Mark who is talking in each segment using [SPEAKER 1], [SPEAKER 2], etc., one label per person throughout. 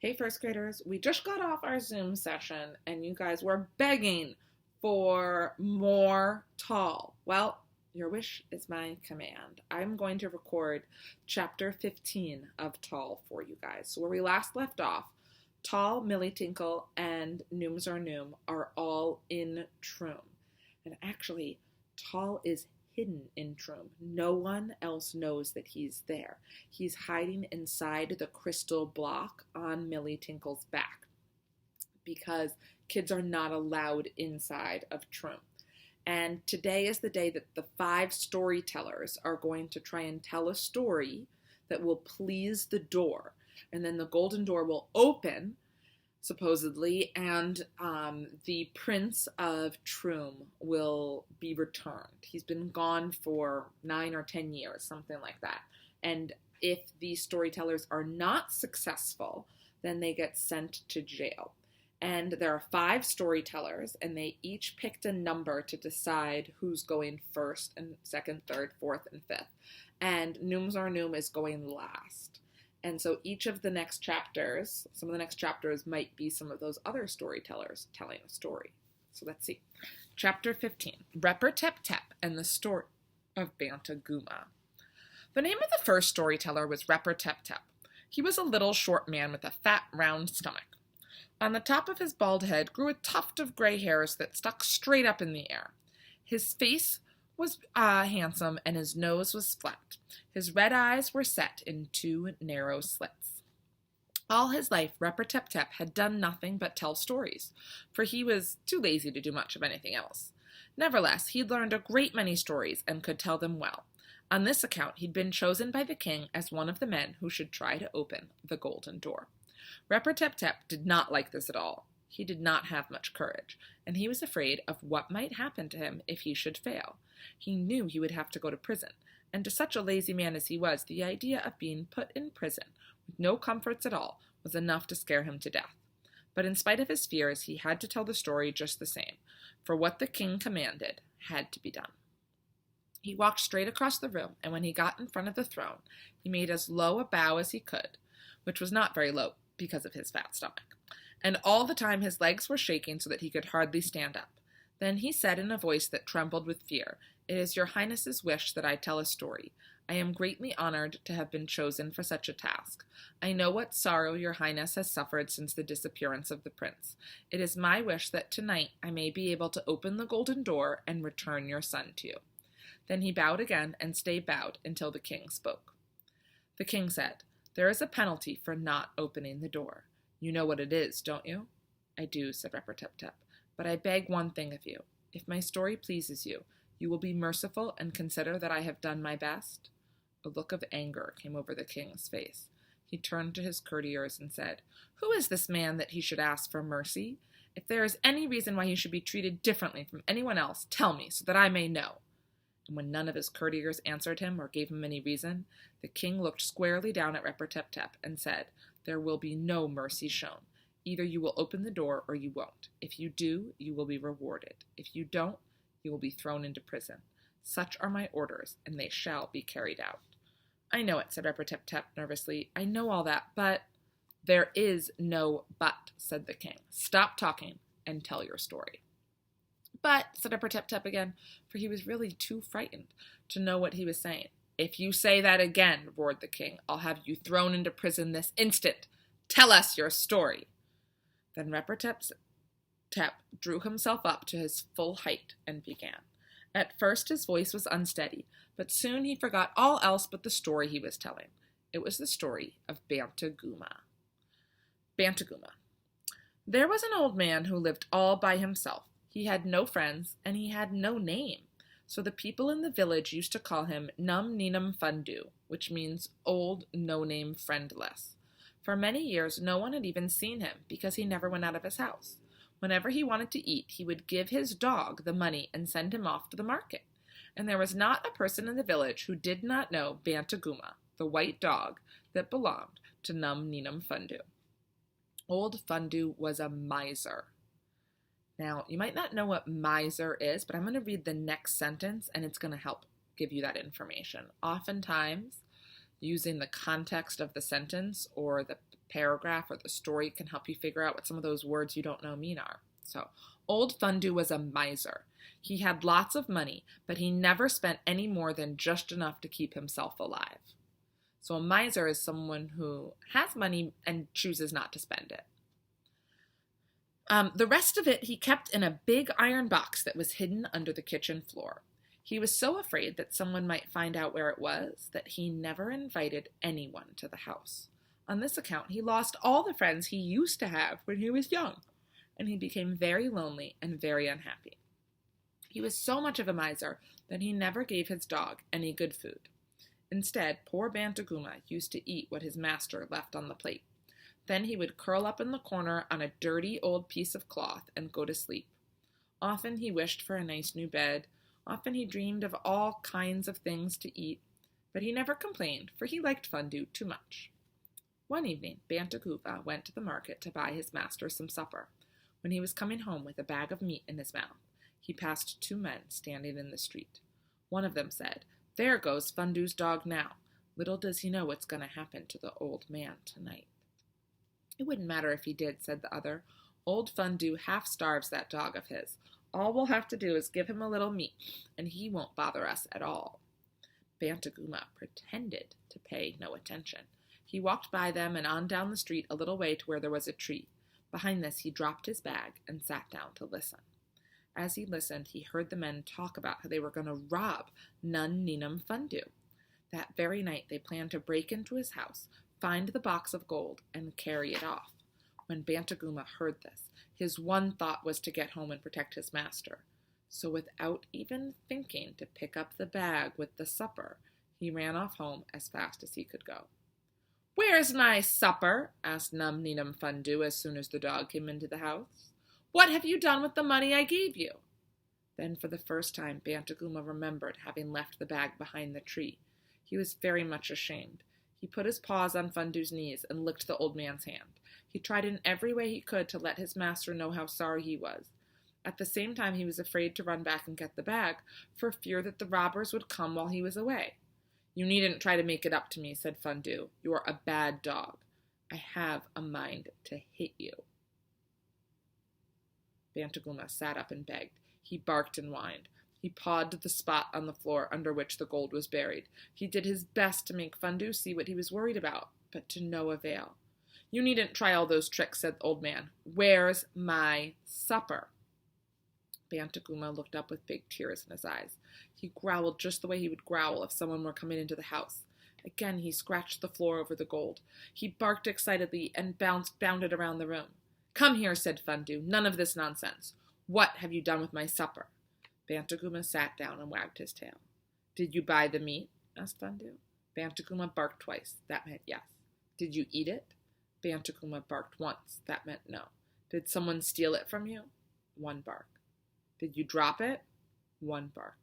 [SPEAKER 1] Hey, first graders, we just got off our Zoom session and you guys were begging for more tall. Well, your wish is my command. I'm going to record chapter 15 of Tall for you guys. So, where we last left off, Tall, Millie Tinkle, and Nooms or Noom are all in Troom. And actually, Tall is hidden in Troom. No one else knows that he's there. He's hiding inside the crystal block on Millie Tinkle's back because kids are not allowed inside of Troom. And today is the day that the 5 storytellers are going to try and tell a story that will please the door. And then the golden door will open, supposedly, and the Prince of Troom will be returned. He's been gone for 9 or 10 years, something like that. And if these storytellers are not successful, then they get sent to jail. And there are 5 storytellers, and they each picked a number to decide who's going first and second, third, fourth, and fifth. And Nooms or Noom is going last. And so each of the next chapters, some of the next chapters might be some of those other storytellers telling a story. So let's see. Chapter 15, Repper-Tep-Tep and the Story of Bantagooma. The name of the first storyteller was Repper-Tep-Tep. He was a little short man with a fat, round stomach. On the top of his bald head grew a tuft of gray hairs that stuck straight up in the air. His face was handsome, and his nose was flat. His red eyes were set in 2 narrow slits. All his life, Repper-Tep-Tep had done nothing but tell stories, for he was too lazy to do much of anything else. Nevertheless, he'd learned a great many stories and could tell them well. On this account, he'd been chosen by the king as one of the men who should try to open the golden door. Repper-Tep-Tep did not like this at all. He did not have much courage, and he was afraid of what might happen to him if he should fail. He knew he would have to go to prison, and to such a lazy man as he was, the idea of being put in prison, with no comforts at all, was enough to scare him to death. But in spite of his fears, he had to tell the story just the same, for what the king commanded had to be done. He walked straight across the room, and when he got in front of the throne, he made as low a bow as he could, which was not very low because of his fat stomach. And all the time his legs were shaking so that he could hardly stand up. Then he said in a voice that trembled with fear, "It is your highness's wish that I tell a story. I am greatly honored to have been chosen for such a task. I know what sorrow your highness has suffered since the disappearance of the prince. It is my wish that tonight I may be able to open the golden door and return your son to you." Then he bowed again and stayed bowed until the king spoke. The king said, "There is a penalty for not opening the door. You know what it is, don't you?" "I do," said Repper-Tep-Tep, "but I beg one thing of you. If my story pleases you, you will be merciful and consider that I have done my best." A look of anger came over the king's face. He turned to his courtiers and said, "Who is this man that he should ask for mercy? If there is any reason why he should be treated differently from anyone else, tell me so that I may know." And when none of his courtiers answered him or gave him any reason, the king looked squarely down at Repper-Tep-Tep and said, "There will be no mercy shown. Either you will open the door or you won't. If you do, you will be rewarded. If you don't, you will be thrown into prison. Such are my orders, and they shall be carried out." "I know it," said Repper-Tep-Tep nervously. "I know all that, but—" "There is no but," said the king. "Stop talking and tell your story." "But," said Repper-Tep-Tep again, for he was really too frightened to know what he was saying. "If you say that again," roared the king, "I'll have you thrown into prison this instant. Tell us your story." Then Repper-Tep-Tep drew himself up to his full height and began. At first his voice was unsteady, but soon he forgot all else but the story he was telling. It was the story of Bantagooma. Bantagooma. There was an old man who lived all by himself. He had no friends, and he had no name. So the people in the village used to call him Num-Neenum-Fundu, which means old, no-name, friendless. For many years, no one had even seen him, because he never went out of his house. Whenever he wanted to eat, he would give his dog the money and send him off to the market. And there was not a person in the village who did not know Bantagooma, the white dog that belonged to Num-Neenum-Fundu. Old Fundu was a miser. Now, you might not know what miser is, but I'm going to read the next sentence, and it's going to help give you that information. Oftentimes, using the context of the sentence or the paragraph or the story can help you figure out what some of those words you don't know mean are. So, Old Fundu was a miser. He had lots of money, but he never spent any more than just enough to keep himself alive. So a miser is someone who has money and chooses not to spend it. The rest of it he kept in a big iron box that was hidden under the kitchen floor. He was so afraid that someone might find out where it was that he never invited anyone to the house. On this account, he lost all the friends he used to have when he was young, and he became very lonely and very unhappy. He was so much of a miser that he never gave his dog any good food. Instead, poor Bantagooma used to eat what his master left on the plate. Then he would curl up in the corner on a dirty old piece of cloth and go to sleep. Often he wished for a nice new bed. Often he dreamed of all kinds of things to eat. But he never complained, for he liked Fundu too much. One evening, Bantagooma went to the market to buy his master some supper. When he was coming home with a bag of meat in his mouth, he passed 2 men standing in the street. One of them said, "There goes Fundu's dog now. Little does he know what's going to happen to the old man tonight." "It wouldn't matter if he did," said the other. "Old Fundu half starves that dog of his. All we'll have to do is give him a little meat, and he won't bother us at all." Bantagooma pretended to pay no attention. He walked by them and on down the street a little way to where there was a tree. Behind this, he dropped his bag and sat down to listen. As he listened, he heard the men talk about how they were going to rob Nun Ninum Fundu. That very night, they planned to break into his house, find the box of gold, and carry it off. When Bantagooma heard this, his one thought was to get home and protect his master. So without even thinking to pick up the bag with the supper, he ran off home as fast as he could go. "Where's my supper?" asked Num Ninum Fundu as soon as the dog came into the house. "What have you done with the money I gave you?" Then for the first time, Bantagooma remembered having left the bag behind the tree. He was very much ashamed. He put his paws on Fundu's knees and licked the old man's hand. He tried in every way he could to let his master know how sorry he was. At the same time, he was afraid to run back and get the bag, for fear that the robbers would come while he was away. "You needn't try to make it up to me," said Fundu. "You are a bad dog. I have a mind to hit you." Bantagooma sat up and begged. He barked and whined. He pawed the spot on the floor under which the gold was buried. He did his best to make Fundu see what he was worried about, but to no avail. "You needn't try all those tricks," said the old man. "Where's my supper?" Bantagooma looked up with big tears in his eyes. He growled just the way he would growl if someone were coming into the house. Again he scratched the floor over the gold. He barked excitedly and bounded around the room. "Come here," said Fundu. "None of this nonsense. What have you done with my supper?" Bantagooma sat down and wagged his tail. "Did you buy the meat?" asked Fundu. Bantagooma barked twice. That meant yes. "Did you eat it?" Bantagooma barked once. That meant no. "Did someone steal it from you?" One bark. "Did you drop it?" One bark.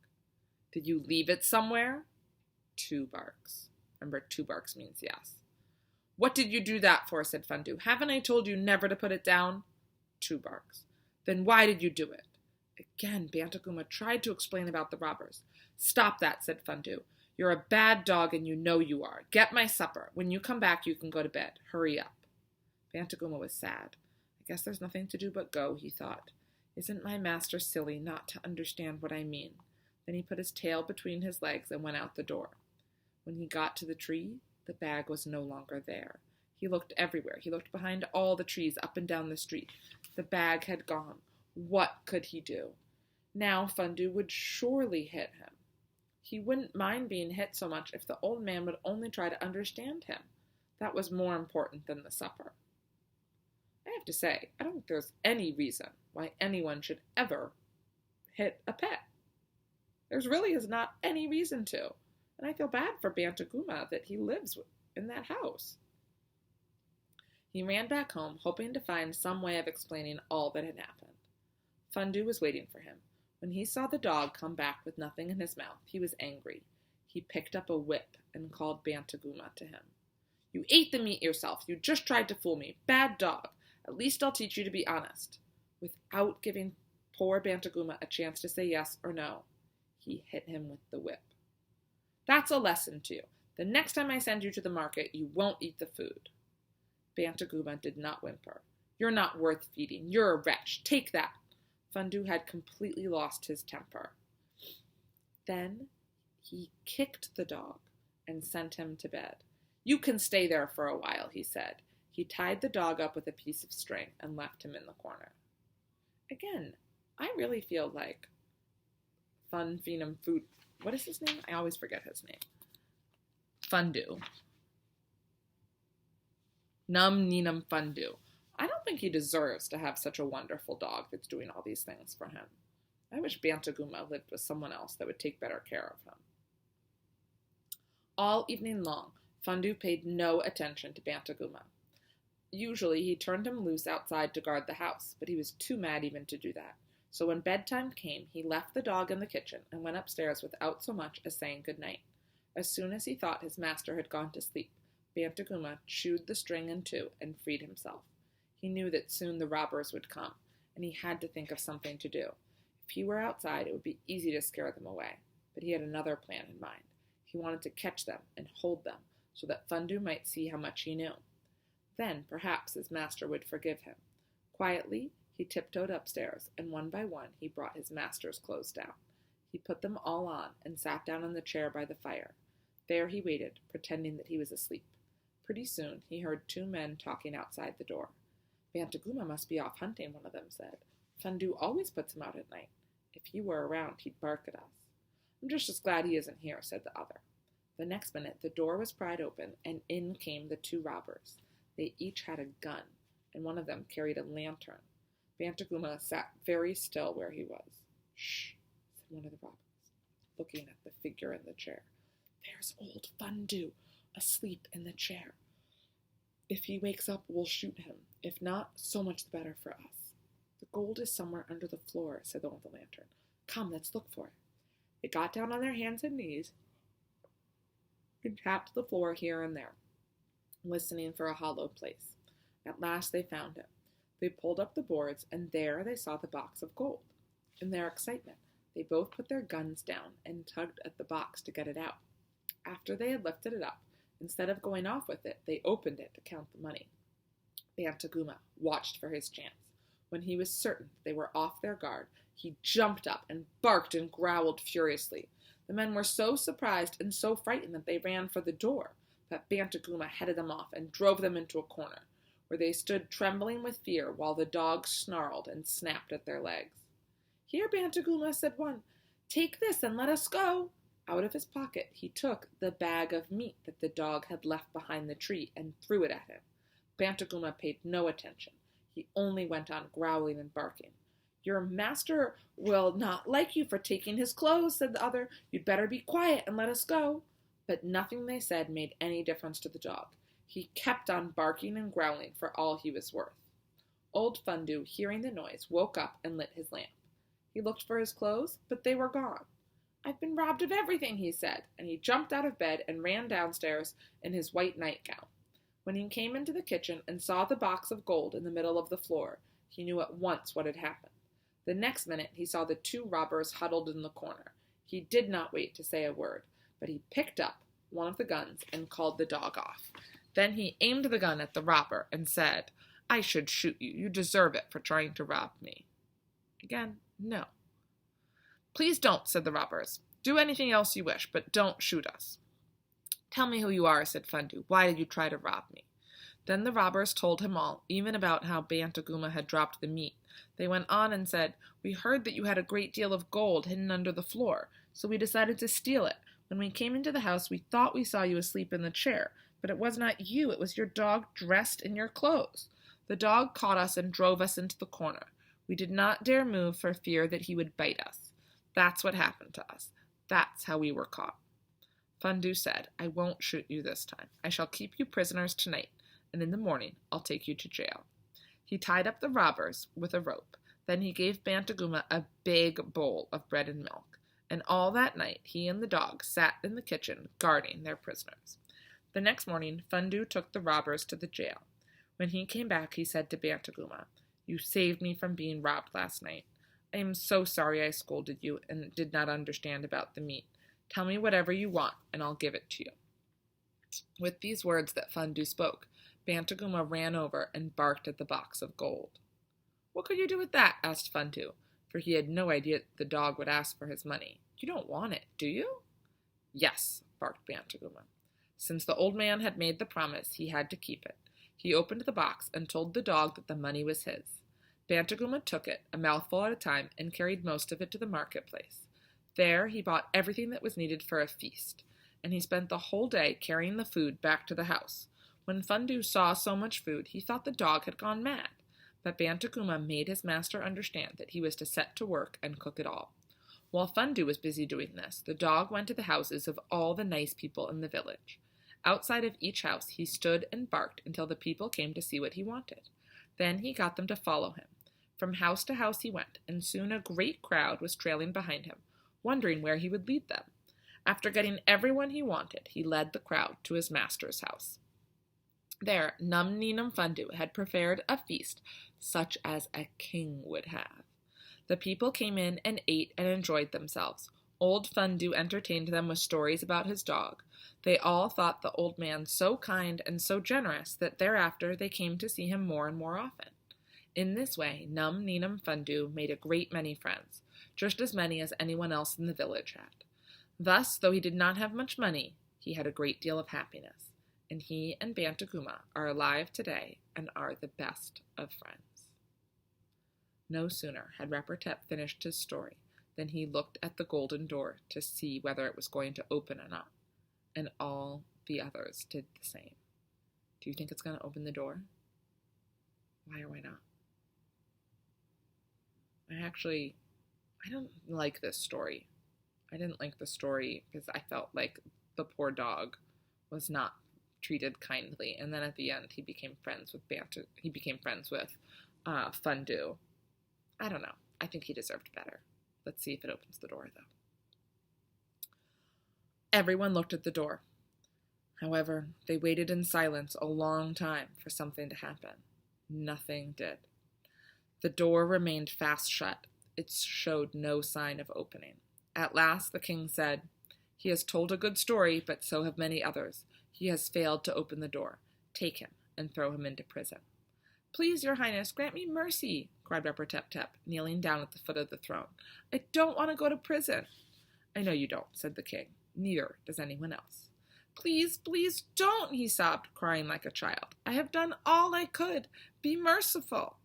[SPEAKER 1] "Did you leave it somewhere?" 2 barks. Remember, 2 barks means yes. "What did you do that for?" said Fundu. "Haven't I told you never to put it down?" 2 barks. "Then why did you do it?" Again, Bantagooma tried to explain about the robbers. "Stop that," said Fundu. "You're a bad dog and you know you are. Get my supper. When you come back, you can go to bed. Hurry up." Bantagooma was sad. "I guess there's nothing to do but go," he thought. "Isn't my master silly not to understand what I mean?" Then he put his tail between his legs and went out the door. When he got to the tree, the bag was no longer there. He looked everywhere. He looked behind all the trees up and down the street. The bag had gone. What could he do? Now Fundu would surely hit him. He wouldn't mind being hit so much if the old man would only try to understand him. That was more important than the supper. I have to say, I don't think there's any reason why anyone should ever hit a pet. There really is not any reason to. And I feel bad for Bantagooma that he lives in that house. He ran back home, hoping to find some way of explaining all that had happened. Fundu was waiting for him. When he saw the dog come back with nothing in his mouth, he was angry. He picked up a whip and called Bantagooma to him. "You ate the meat yourself. You just tried to fool me. Bad dog. At least I'll teach you to be honest." Without giving poor Bantagooma a chance to say yes or no, he hit him with the whip. "That's a lesson to you. The next time I send you to the market, you won't eat the food." Bantagooma did not whimper. You're not worth feeding. You're a wretch. Take that. Fundu had completely lost his temper. Then he kicked the dog and sent him to bed. You can stay there for a while, he said. He tied the dog up with a piece of string and left him in the corner. Again, I really feel like Fun Phenom Food. What is his name? I always forget his name. Fundu. Num Ninum Fundu. I don't think he deserves to have such a wonderful dog that's doing all these things for him. I wish Bantagooma lived with someone else that would take better care of him. All evening long, Fundu paid no attention to Bantagooma. Usually he turned him loose outside to guard the house, but he was too mad even to do that. So when bedtime came, he left the dog in the kitchen and went upstairs without so much as saying good night. As soon as he thought his master had gone to sleep, Bantagooma chewed the string in two and freed himself. He knew that soon the robbers would come, and he had to think of something to do. If he were outside, it would be easy to scare them away, but he had another plan in mind. He wanted to catch them and hold them so that Fundu might see how much he knew. Then, perhaps, his master would forgive him. Quietly, he tiptoed upstairs, and one by one he brought his master's clothes down. He put them all on and sat down in the chair by the fire. There he waited, pretending that he was asleep. Pretty soon he heard two men talking outside the door. Bantagooma must be off hunting, one of them said. Fundu always puts him out at night. If he were around, he'd bark at us. I'm just as glad he isn't here, said the other. The next minute the door was pried open, and in came the two robbers. They each had a gun, and one of them carried a lantern. Bantagooma sat very still where he was. Shh, said one of the robbers, looking at the figure in the chair. There's old Fundu, asleep in the chair. If he wakes up, we'll shoot him. If not, so much the better for us. The gold is somewhere under the floor, said the one with the lantern. Come, let's look for it. They got down on their hands and knees and tapped the floor here and there, listening for a hollow place. At last they found it. They pulled up the boards, and there they saw the box of gold. In their excitement, they both put their guns down and tugged at the box to get it out. After they had lifted it up, instead of going off with it, they opened it to count the money. Bantagooma watched for his chance. When he was certain they were off their guard, he jumped up and barked and growled furiously. The men were so surprised and so frightened that they ran for the door, but Bantagooma headed them off and drove them into a corner, where they stood trembling with fear while the dogs snarled and snapped at their legs. Here, Bantagooma, said one, take this and let us go. Out of his pocket he took the bag of meat that the dog had left behind the tree and threw it at him. Bantagooma paid no attention. He only went on growling and barking. Your master will not like you for taking his clothes, said the other. You'd better be quiet and let us go. But nothing they said made any difference to the dog. He kept on barking and growling for all he was worth. Old Fundu, hearing the noise, woke up and lit his lamp. He looked for his clothes, but they were gone. I've been robbed of everything, he said, and he jumped out of bed and ran downstairs in his white nightgown. When he came into the kitchen and saw the box of gold in the middle of the floor, he knew at once what had happened. The next minute he saw the two robbers huddled in the corner. He did not wait to say a word, but he picked up one of the guns and called the dog off. Then he aimed the gun at the robber and said, I should shoot you. You deserve it for trying to rob me. Again, no. Please don't, said the robbers. Do anything else you wish, but don't shoot us. Tell me who you are, said Fundu. Why did you try to rob me? Then the robbers told him all, even about how Bantagooma had dropped the meat. They went on and said, We heard that you had a great deal of gold hidden under the floor, so we decided to steal it. When we came into the house, we thought we saw you asleep in the chair, but it was not you, it was your dog dressed in your clothes. The dog caught us and drove us into the corner. We did not dare move for fear that he would bite us. That's what happened to us. That's how we were caught. Fundu said, I won't shoot you this time. I shall keep you prisoners tonight, and in the morning I'll take you to jail. He tied up the robbers with a rope. Then he gave Bantagooma a big bowl of bread and milk, and all that night he and the dog sat in the kitchen guarding their prisoners. The next morning Fundu took the robbers to the jail. When he came back, he said to Bantagooma, You saved me from being robbed last night. I am so sorry I scolded you and did not understand about the meat. Tell me whatever you want, and I'll give it to you. With these words that Fundu spoke, Bantagooma ran over and barked at the box of gold. "What could you do with that?" asked Fundu, for he had no idea the dog would ask for his money. "You don't want it, do you?" "Yes," barked Bantagooma. Since the old man had made the promise, he had to keep it. He opened the box and told the dog that the money was his. Bantagooma took it, a mouthful at a time, and carried most of it to the marketplace. There he bought everything that was needed for a feast, and he spent the whole day carrying the food back to the house. When Fundu saw so much food, he thought the dog had gone mad, but Bantagooma made his master understand that he was to set to work and cook it all. While Fundu was busy doing this, the dog went to the houses of all the nice people in the village. Outside of each house, he stood and barked until the people came to see what he wanted. Then he got them to follow him. From house to house he went, and soon a great crowd was trailing behind him, wondering where he would lead them. After getting everyone he wanted, he led the crowd to his master's house. There, Num Neenum Fundu had prepared a feast such as a king would have. The people came in and ate and enjoyed themselves. Old Fundu entertained them with stories about his dog. They all thought the old man so kind and so generous that thereafter they came to see him more and more often. In this way, Num Neenum Fundu made a great many friends, just as many as anyone else in the village had. Thus, though he did not have much money, he had a great deal of happiness, and he and Bantagooma are alive today and are the best of friends. No sooner had Repper-Tep finished his story than he looked at the golden door to see whether it was going to open or not, and all the others did the same. Do you think it's going to open the door? Why or why not? I don't like this story. I didn't like the story because I felt like the poor dog was not treated kindly, and then at the end he became friends with Fundu. I don't know. I think he deserved better. Let's see if it opens the door, though. Everyone looked at the door. However, they waited in silence a long time for something to happen. Nothing did. The door remained fast shut. It showed no sign of opening. At last the king said, "He has told a good story, but so have many others. He has failed to open the door. Take him and throw him into prison." "Please, your highness, grant me mercy," cried Repper-Tep-Tep, kneeling down at the foot of the throne. "I don't want to go to prison." "I know you don't," said the king. "Neither does anyone else." "Please, please don't," he sobbed, crying like a child. "I have done all I could. Be merciful."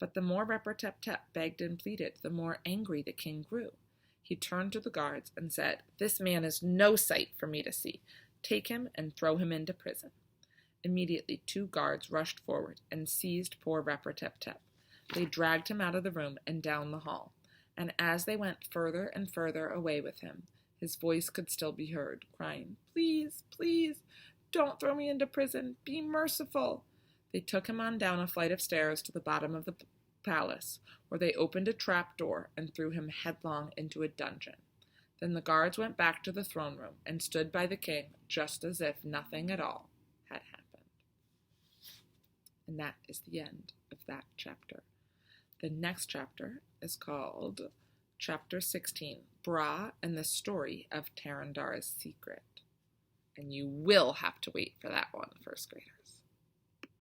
[SPEAKER 1] But the more Repper-Tep-Tep begged and pleaded, the more angry the king grew. He turned to the guards and said, "This man is no sight for me to see. Take him and throw him into prison." Immediately 2 guards rushed forward and seized poor Repper-Tep-Tep. They dragged him out of the room and down the hall, and as they went further and further away with him, his voice could still be heard, crying, "Please, please, don't throw me into prison. Be merciful." They took him on down a flight of stairs to the bottom of the palace, where they opened a trap door and threw him headlong into a dungeon. Then the guards went back to the throne room and stood by the king just as if nothing at all had happened. And that is the end of that chapter. The next chapter is called Chapter 16, Bra and the Story of Tarandar's Secret. And you will have to wait for that one, first graders.